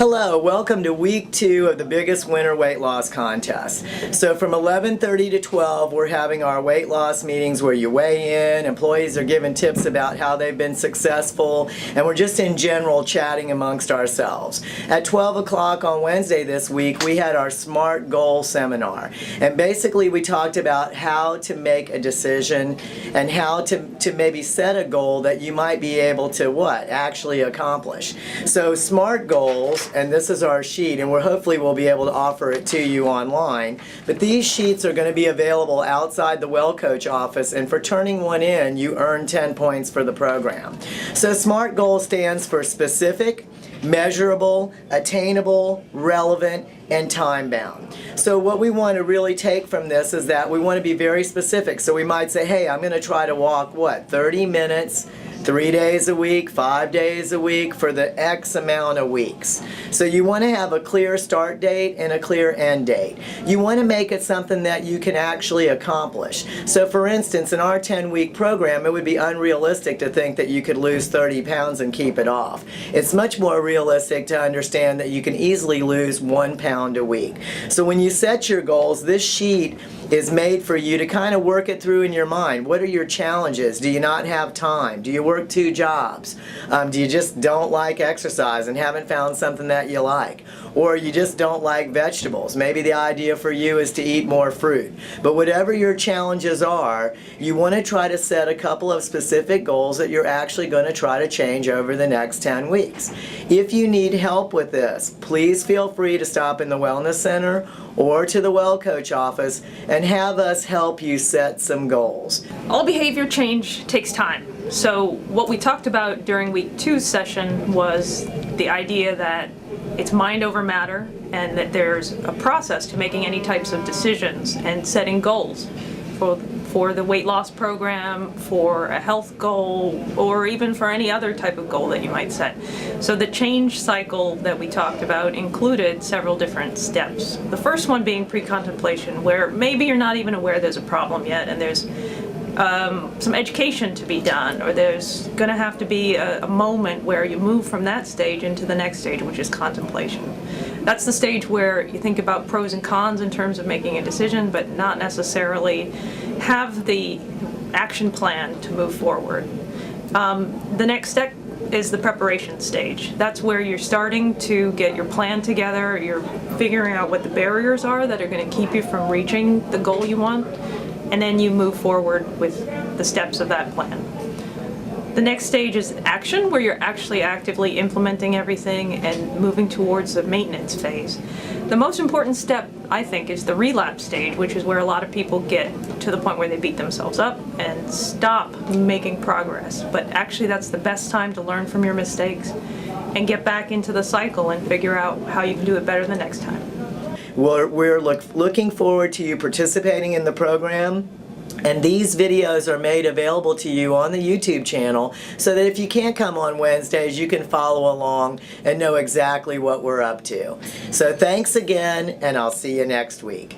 Hello, welcome to week 2 of the biggest winter weight loss contest. So from 11:30 to 12 we're having our weight loss meetings where you weigh in, employees are given tips about how they've been successful, and we're just in general chatting amongst ourselves. At 12 o'clock on Wednesday this week we had our SMART goal seminar, and basically we talked about how to make a decision and how to maybe set a goal that you might be able to actually accomplish. So SMART goals, and this is our sheet, and hopefully we'll be able to offer it to you online, but these sheets are going to be available outside the Well Coach office, and for turning one in you earn 10 points for the program. So SMART goal stands for specific, measurable, attainable, relevant, and time-bound. So what we want to really take from this is that we want to be very specific. So we might say, hey, I'm going to try to walk 30 minutes 3 days a week, 5 days a week for the X amount of weeks. So you want to have a clear start date and a clear end date. You want to make it something that you can actually accomplish. So for instance, in our 10-week program, it would be unrealistic to think that you could lose 30 pounds and keep it off. It's much more realistic to understand that you can easily lose 1 pound a week. So when you set your goals, this sheet is made for you to kind of work it through in your mind. What are your challenges? Do you not have time? Do you work 2 jobs? Do you just don't like exercise and haven't found something that you like? Or you just don't like vegetables? Maybe the idea for you is to eat more fruit. But whatever your challenges are, you want to try to set a couple of specific goals that you're actually going to try to change over the next 10 weeks. If you need help with this, please feel free to stop in the Wellness Center or to the Well Coach office and have us help you set some goals. All behavior change takes time. So what we talked about during week 2's session was the idea that it's mind over matter, and that there's a process to making any types of decisions and setting goals for the weight loss program, for a health goal, or even for any other type of goal that you might set. So the change cycle that we talked about included several different steps. The first one being pre-contemplation, where maybe you're not even aware there's a problem yet, and there's some education to be done, or there's going to have to be a moment where you move from that stage into the next stage, which is contemplation. That's the stage where you think about pros and cons in terms of making a decision, but not necessarily have the action plan to move forward. The next step is the preparation stage. That's where you're starting to get your plan together, you're figuring out what the barriers are that are going to keep you from reaching the goal you want, and then you move forward with the steps of that plan. The next stage is action, where you're actually actively implementing everything and moving towards the maintenance phase. The most important step, I think, is the relapse stage, which is where a lot of people get to the point where they beat themselves up and stop making progress. But actually that's the best time to learn from your mistakes and get back into the cycle and figure out how you can do it better the next time. We're looking forward to you participating in the program, and these videos are made available to you on the YouTube channel so that if you can't come on Wednesdays, you can follow along and know exactly what we're up to. So thanks again, and I'll see you next week.